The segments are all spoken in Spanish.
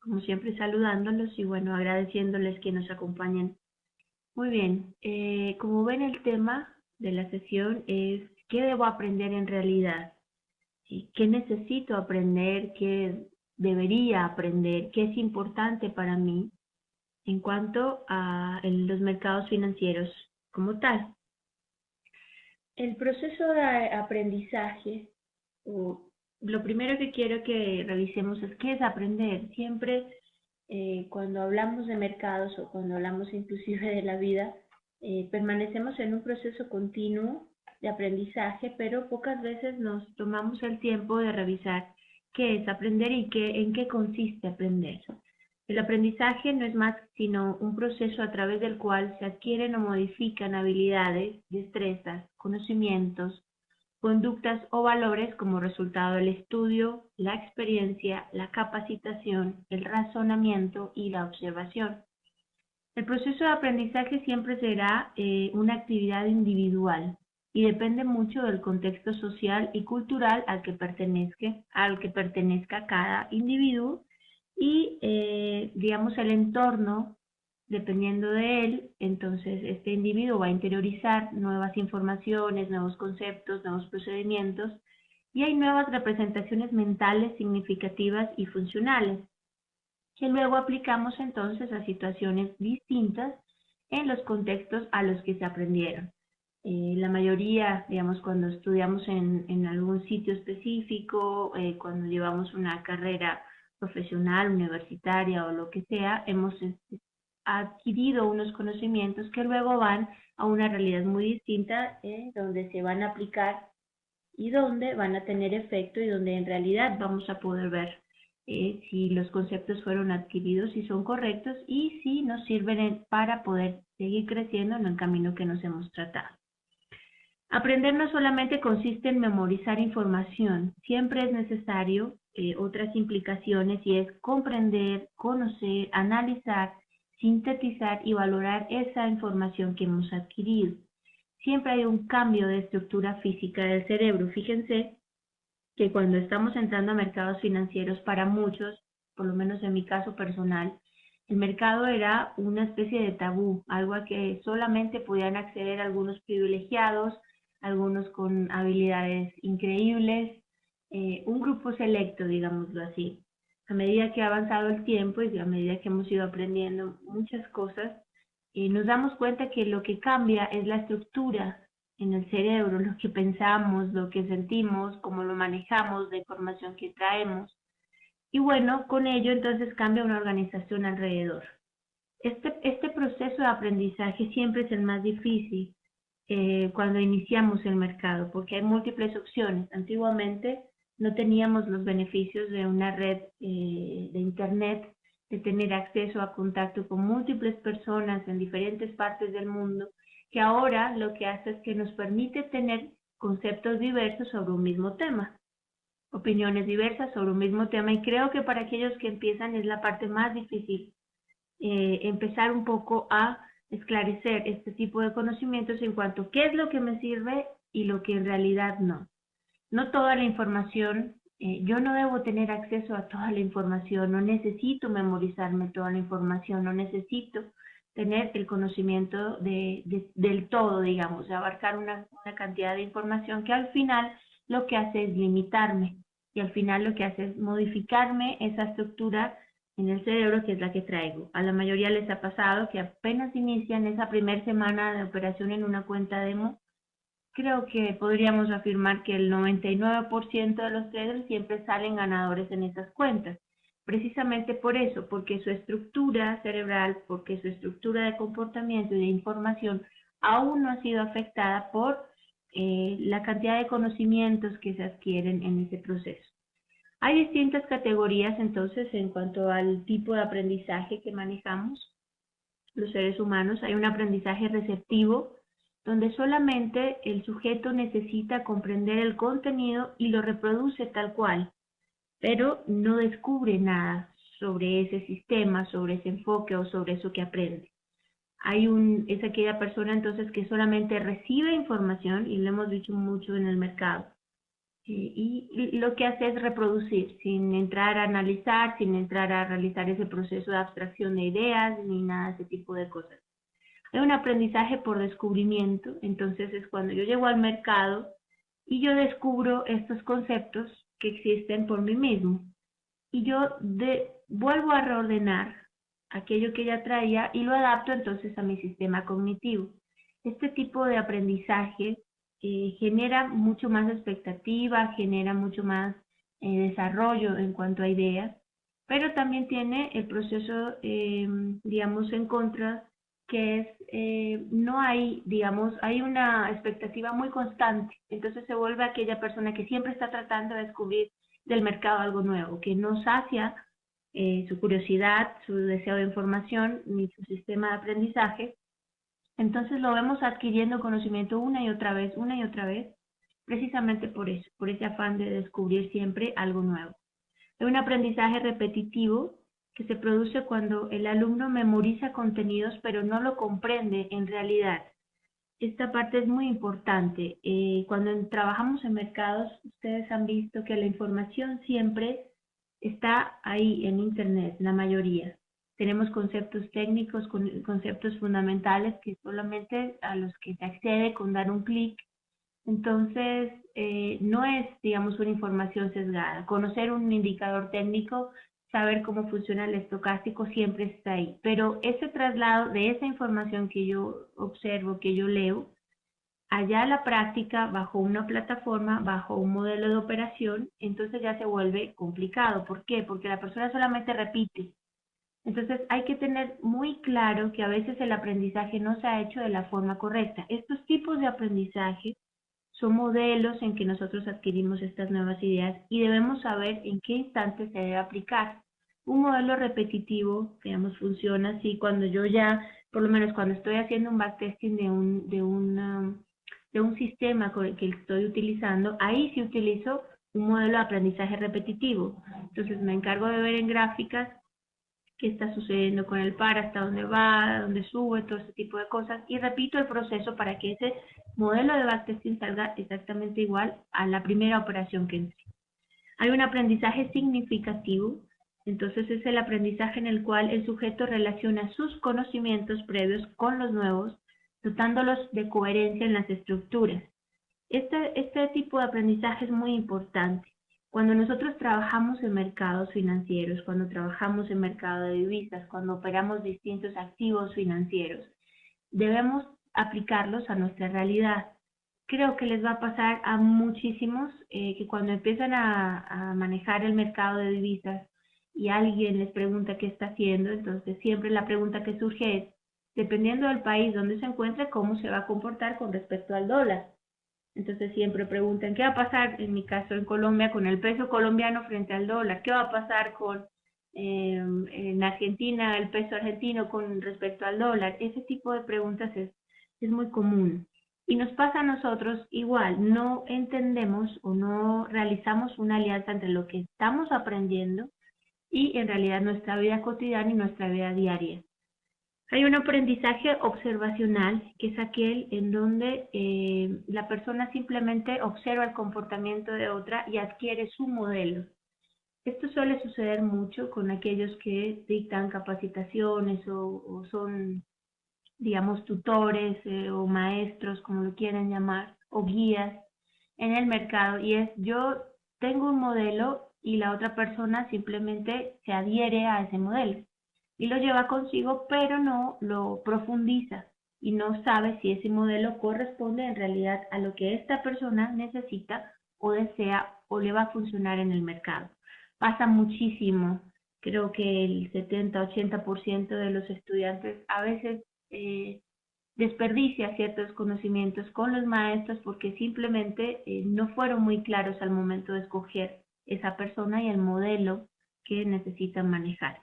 como siempre saludándolos y bueno, agradeciéndoles que nos acompañen. Muy bien, como ven el tema de la sesión es ¿qué debo aprender en realidad? ¿Sí? ¿Qué necesito aprender? ¿Qué debería aprender? ¿Qué es importante para mí en cuanto a los mercados financieros como tal? El proceso de aprendizaje, lo primero que quiero que revisemos es qué es aprender. Siempre cuando hablamos de mercados o cuando hablamos inclusive de la vida, permanecemos en un proceso continuo de aprendizaje, pero pocas veces nos tomamos el tiempo de revisar qué es aprender y en qué consiste aprender. El aprendizaje no es más sino un proceso a través del cual se adquieren o modifican habilidades, destrezas, conocimientos, conductas o valores como resultado del estudio, la experiencia, la capacitación, el razonamiento y la observación. El proceso de aprendizaje siempre será una actividad individual y depende mucho del contexto social y cultural al que pertenezca cada individuo y, digamos, el entorno, dependiendo de él, entonces este individuo va a interiorizar nuevas informaciones, nuevos conceptos, nuevos procedimientos, y hay nuevas representaciones mentales significativas y funcionales, que luego aplicamos entonces a situaciones distintas en los contextos a los que se aprendieron. La mayoría, digamos, cuando estudiamos en algún sitio específico, cuando llevamos una carrera profesional, universitaria o lo que sea, hemos adquirido unos conocimientos que luego van a una realidad muy distinta, donde se van a aplicar y donde van a tener efecto y donde en realidad vamos a poder ver si los conceptos fueron adquiridos, si son correctos y si nos sirven para poder seguir creciendo en el camino que nos hemos tratado. Aprender no solamente consiste en memorizar información, siempre es necesario otras implicaciones y es comprender, conocer, analizar, sintetizar y valorar esa información que hemos adquirido. Siempre hay un cambio de estructura física del cerebro. Fíjense que cuando estamos entrando a mercados financieros, para muchos, por lo menos en mi caso personal, el mercado era una especie de tabú, algo a que solamente podían acceder algunos privilegiados, algunos con habilidades increíbles, un grupo selecto, digámoslo así. A medida que ha avanzado el tiempo y a medida que hemos ido aprendiendo muchas cosas, nos damos cuenta que lo que cambia es la estructura en el cerebro, lo que pensamos, lo que sentimos, cómo lo manejamos, la información que traemos. Y bueno, con ello entonces cambia una organización alrededor. Este proceso de aprendizaje siempre es el más difícil cuando iniciamos el mercado, porque hay múltiples opciones. Antiguamente no teníamos los beneficios de una red de internet, de tener acceso a contacto con múltiples personas en diferentes partes del mundo, que ahora lo que hace es que nos permite tener conceptos diversos sobre un mismo tema, opiniones diversas sobre un mismo tema, y creo que para aquellos que empiezan es la parte más difícil, empezar un poco a esclarecer este tipo de conocimientos en cuanto a qué es lo que me sirve y lo que en realidad no. No toda la información, yo no debo tener acceso a toda la información, no necesito memorizarme toda la información, no necesito tener el conocimiento del todo, digamos, de abarcar una cantidad de información que al final lo que hace es limitarme y al final lo que hace es modificarme esa estructura en el cerebro, que es la que traigo. A la mayoría les ha pasado que apenas inician esa primera semana de operación en una cuenta demo. Creo que podríamos afirmar que el 99% de los traders siempre salen ganadores en esas cuentas. Precisamente por eso, porque su estructura cerebral, porque su estructura de comportamiento y de información aún no ha sido afectada por la cantidad de conocimientos que se adquieren en ese proceso. Hay distintas categorías entonces en cuanto al tipo de aprendizaje que manejamos los seres humanos. Hay un aprendizaje receptivo, donde solamente el sujeto necesita comprender el contenido y lo reproduce tal cual, pero no descubre nada sobre ese sistema, sobre ese enfoque o sobre eso que aprende. Es aquella persona entonces que solamente recibe información, y lo hemos dicho mucho en el mercado, y lo que hace es reproducir, sin entrar a analizar, sin entrar a realizar ese proceso de abstracción de ideas, ni nada de ese tipo de cosas. Hay un aprendizaje por descubrimiento, entonces es cuando yo llego al mercado y yo descubro estos conceptos que existen por mí mismo. Y yo vuelvo a reordenar aquello que ya traía y lo adapto entonces a mi sistema cognitivo. Este tipo de aprendizaje genera mucho más expectativa, genera mucho más desarrollo en cuanto a ideas, pero también tiene el proceso, digamos, en contra, que es, no hay, digamos, hay una expectativa muy constante, entonces se vuelve aquella persona que siempre está tratando de descubrir del mercado algo nuevo, que no sacia su curiosidad, su deseo de información, ni su sistema de aprendizaje. Entonces lo vemos adquiriendo conocimiento una y otra vez, precisamente por eso, por ese afán de descubrir siempre algo nuevo. Es un aprendizaje repetitivo que se produce cuando el alumno memoriza contenidos pero no lo comprende en realidad. Esta parte es muy importante. Cuando trabajamos en mercados, ustedes han visto que la información siempre está ahí en Internet, la mayoría. Tenemos conceptos técnicos, conceptos fundamentales que solamente a los que se accede con dar un clic. Entonces, no es, digamos, una información sesgada. Conocer un indicador técnico, saber cómo funciona el estocástico, siempre está ahí. Pero ese traslado de esa información que yo observo, que yo leo, allá a la práctica, bajo una plataforma, bajo un modelo de operación, entonces ya se vuelve complicado. ¿Por qué? Porque la persona solamente repite. Entonces hay que tener muy claro que a veces el aprendizaje no se ha hecho de la forma correcta. Estos tipos de aprendizaje son modelos en que nosotros adquirimos estas nuevas ideas y debemos saber en qué instante se debe aplicar. Un modelo repetitivo, digamos, funciona así cuando yo ya, por lo menos cuando estoy haciendo un backtesting de un sistema con el que estoy utilizando, ahí sí utilizo un modelo de aprendizaje repetitivo. Entonces me encargo de ver en gráficas qué está sucediendo con el par, hasta dónde va, dónde sube, todo ese tipo de cosas, y repito el proceso para que ese modelo de backtesting salga exactamente igual a la primera operación que entré. Hay un aprendizaje significativo, entonces es el aprendizaje en el cual el sujeto relaciona sus conocimientos previos con los nuevos, dotándolos de coherencia en las estructuras. Este tipo de aprendizaje es muy importante. Cuando nosotros trabajamos en mercados financieros, cuando trabajamos en mercado de divisas, cuando operamos distintos activos financieros, debemos aplicarlos a nuestra realidad. Creo que les va a pasar a muchísimos que cuando empiezan a manejar el mercado de divisas y alguien les pregunta qué está haciendo, entonces siempre la pregunta que surge es, dependiendo del país donde se encuentre, cómo se va a comportar con respecto al dólar. Entonces siempre preguntan, ¿qué va a pasar, en mi caso en Colombia, con el peso colombiano frente al dólar? ¿Qué va a pasar con en Argentina, el peso argentino con respecto al dólar? Ese tipo de preguntas es muy común. Y nos pasa a nosotros igual, no entendemos o no realizamos una alianza entre lo que estamos aprendiendo y en realidad nuestra vida cotidiana y nuestra vida diaria. Hay un aprendizaje observacional, que es aquel en donde la persona simplemente observa el comportamiento de otra y adquiere su modelo. Esto suele suceder mucho con aquellos que dictan capacitaciones o son, digamos, tutores o maestros, como lo quieran llamar, o guías en el mercado. Y es, yo tengo un modelo y la otra persona simplemente se adhiere a ese modelo y lo lleva consigo, pero no lo profundiza y no sabe si ese modelo corresponde en realidad a lo que esta persona necesita o desea o le va a funcionar en el mercado. Pasa muchísimo, creo que el 70-80% de los estudiantes a veces desperdicia ciertos conocimientos con los maestros porque simplemente no fueron muy claros al momento de escoger esa persona y el modelo que necesitan manejar.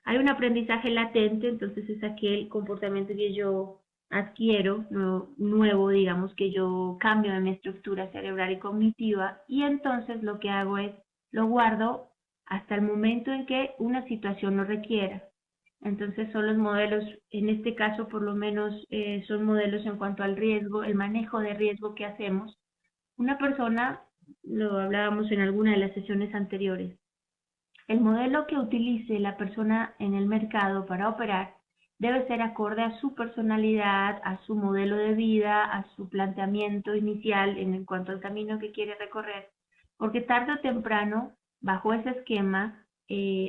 Hay un aprendizaje latente, entonces es aquel comportamiento que yo adquiero, nuevo, digamos, que yo cambio de mi estructura cerebral y cognitiva, y entonces lo que hago es, lo guardo hasta el momento en que una situación lo requiera. Entonces son los modelos, en este caso por lo menos son modelos en cuanto al riesgo, el manejo de riesgo que hacemos. Una persona lo hablábamos en alguna de las sesiones anteriores. El modelo que utilice la persona en el mercado para operar debe ser acorde a su personalidad, a su modelo de vida, a su planteamiento inicial en cuanto al camino que quiere recorrer, porque tarde o temprano, bajo ese esquema,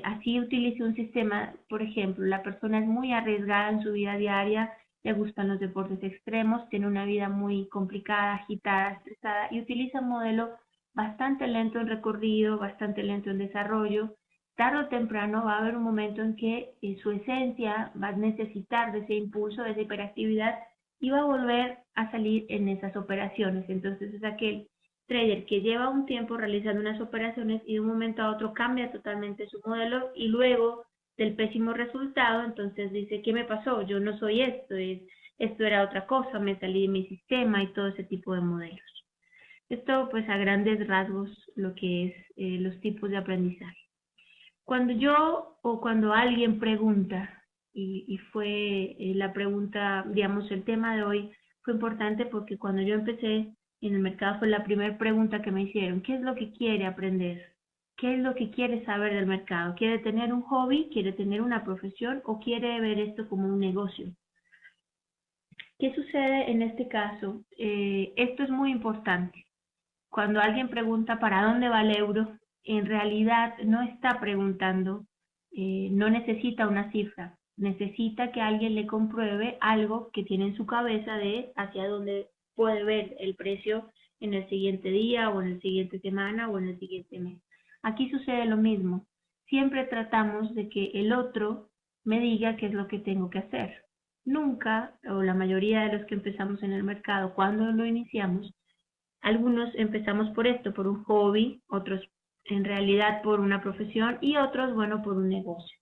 así utilice un sistema, por ejemplo, la persona es muy arriesgada en su vida diaria, le gustan los deportes extremos, tiene una vida muy complicada, agitada, estresada y utiliza un modelo bastante lento en recorrido, bastante lento en desarrollo. Tarde o temprano va a haber un momento en que su esencia va a necesitar de ese impulso, de esa hiperactividad y va a volver a salir en esas operaciones. Entonces es aquel trader que lleva un tiempo realizando unas operaciones y de un momento a otro cambia totalmente su modelo y luego del pésimo resultado, entonces dice, ¿qué me pasó? Yo no soy esto, esto era otra cosa, me salí de mi sistema y todo ese tipo de modelos. Esto pues a grandes rasgos lo que es los tipos de aprendizaje. Cuando yo o cuando alguien pregunta, y fue la pregunta, digamos, el tema de hoy fue importante porque cuando yo empecé en el mercado fue la primera pregunta que me hicieron, ¿qué es lo que quiere aprender? ¿Qué es lo que quiere saber del mercado? ¿Quiere tener un hobby? ¿Quiere tener una profesión? ¿O quiere ver esto como un negocio? ¿Qué sucede en este caso? Esto es muy importante. Cuando alguien pregunta para dónde va el euro, en realidad no está preguntando, no necesita una cifra, necesita que alguien le compruebe algo que tiene en su cabeza de hacia dónde puede ver el precio en el siguiente día o en el siguiente semana o en el siguiente mes. Aquí sucede lo mismo. Siempre tratamos de que el otro me diga qué es lo que tengo que hacer. Nunca, o la mayoría de los que empezamos en el mercado, cuando lo iniciamos, algunos empezamos por esto, por un hobby, otros en realidad por una profesión y otros, bueno, por un negocio.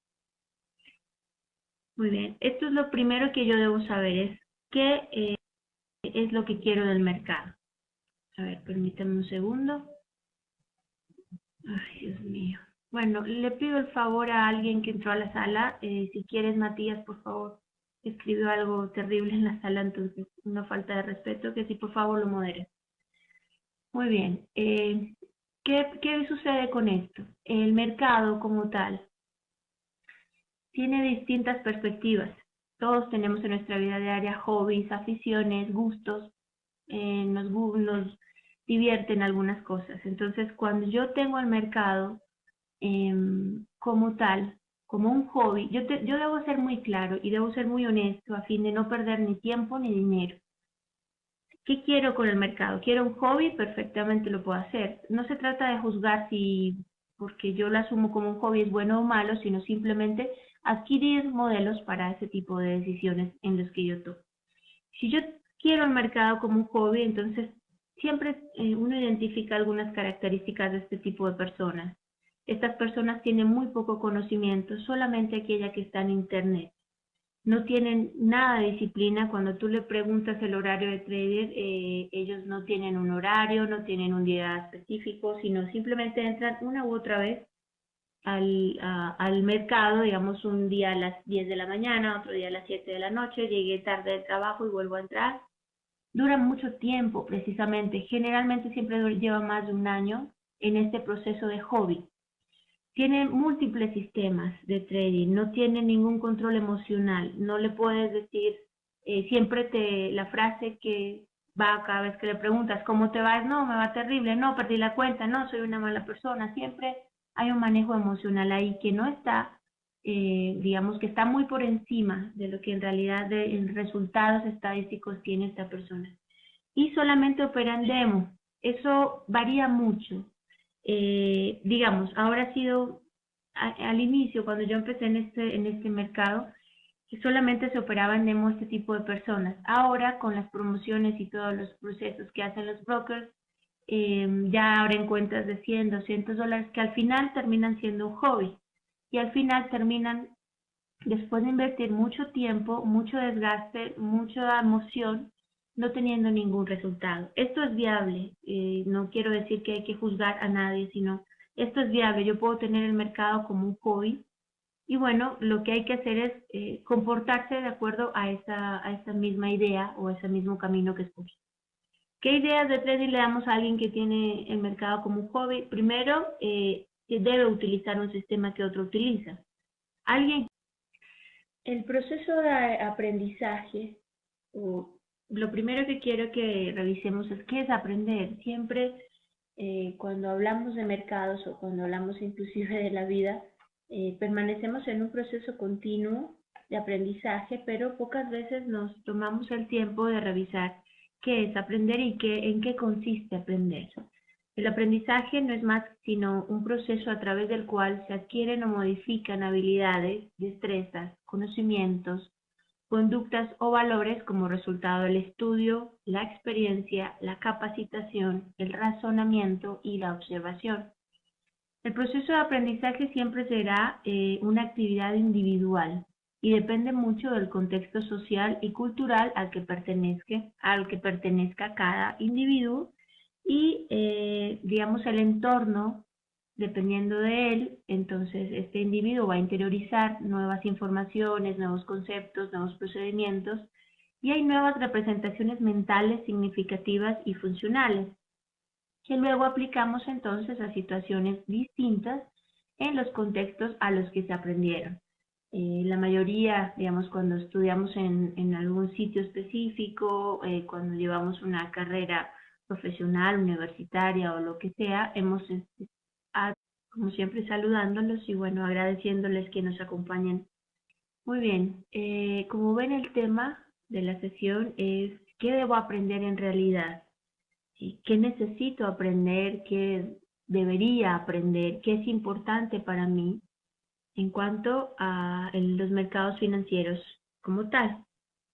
Muy bien, esto es lo primero que yo debo saber, es qué es lo que quiero del mercado. A ver, permítame un segundo. Ay, Dios mío. Bueno, le pido el favor a alguien que entró a la sala, si quieres, Matías, por favor, escribió algo terrible en la sala, entonces una falta de respeto, que si por favor lo moderes. Muy bien. ¿Qué sucede con esto? El mercado como tal tiene distintas perspectivas. Todos tenemos en nuestra vida diaria hobbies, aficiones, gustos, nos divierten algunas cosas. Entonces, cuando yo tengo el mercado como tal, como un hobby, yo debo ser muy claro y debo ser muy honesto a fin de no perder ni tiempo ni dinero. ¿Qué quiero con el mercado? ¿Quiero un hobby? Perfectamente lo puedo hacer. No se trata de juzgar si, porque yo lo asumo como un hobby, es bueno o malo, sino simplemente adquirir modelos para ese tipo de decisiones en los que yo tomo. Si yo quiero el mercado como un hobby, entonces siempre uno identifica algunas características de este tipo de personas. Estas personas tienen muy poco conocimiento, solamente aquella que está en Internet, no tienen nada de disciplina. Cuando tú le preguntas el horario de trader, ellos no tienen un horario, no tienen un día específico, sino simplemente entran una u otra vez al mercado, digamos un día a las 10 de la mañana, otro día a las 7 de la noche, llegué tarde del trabajo y vuelvo a entrar. Duran mucho tiempo precisamente, generalmente siempre lleva más de un año en este proceso de hobby. Tiene múltiples sistemas de trading, no tiene ningún control emocional, no le puedes decir siempre la frase que va cada vez que le preguntas, ¿cómo te va? No, me va terrible, no, perdí la cuenta, no, soy una mala persona, siempre hay un manejo emocional ahí que no está, digamos que está muy por encima de lo que en realidad en resultados estadísticos tiene esta persona. Y solamente opera en demo, eso varía mucho. Digamos, ahora ha sido al inicio, cuando yo empecé en este mercado, que solamente se operaba en demo este tipo de personas. Ahora, con las promociones y todos los procesos que hacen los brokers, ya abren cuentas de 100, $200 que al final terminan siendo un hobby y al final terminan, después de invertir mucho tiempo, mucho desgaste, mucha emoción, no teniendo ningún resultado. Esto es viable, no quiero decir que hay que juzgar a nadie, sino esto es viable. Yo puedo tener el mercado como un hobby y bueno, lo que hay que hacer es comportarse de acuerdo a esa misma idea o ese mismo camino que escogí. ¿Qué ideas de trading le damos a alguien que tiene el mercado como un hobby? Primero, que debe utilizar un sistema que otro utiliza. Alguien, el proceso de aprendizaje, lo primero que quiero que revisemos es qué es aprender. Siempre cuando hablamos de mercados o cuando hablamos inclusive de la vida, permanecemos en un proceso continuo de aprendizaje, pero pocas veces nos tomamos el tiempo de revisar qué es aprender y en qué consiste aprender. El aprendizaje no es más sino un proceso a través del cual se adquieren o modifican habilidades, destrezas, conocimientos, conductas o valores como resultado del estudio, la experiencia, la capacitación, el razonamiento y la observación. El proceso de aprendizaje siempre será una actividad individual y depende mucho del contexto social y cultural al que pertenezca cada individuo y, digamos, el entorno, dependiendo de él, entonces este individuo va a interiorizar nuevas informaciones, nuevos conceptos, nuevos procedimientos y hay nuevas representaciones mentales significativas y funcionales que luego aplicamos entonces a situaciones distintas en los contextos a los que se aprendieron. La mayoría, digamos, cuando estudiamos en algún sitio específico, cuando llevamos una carrera profesional, universitaria o lo que sea, hemos, como siempre, saludándolos y bueno, agradeciéndoles que nos acompañen. Muy bien, como ven el tema de la sesión es ¿qué debo aprender en realidad? ¿Sí? ¿Qué necesito aprender? ¿Qué debería aprender? ¿Qué es importante para mí en cuanto a los mercados financieros como tal?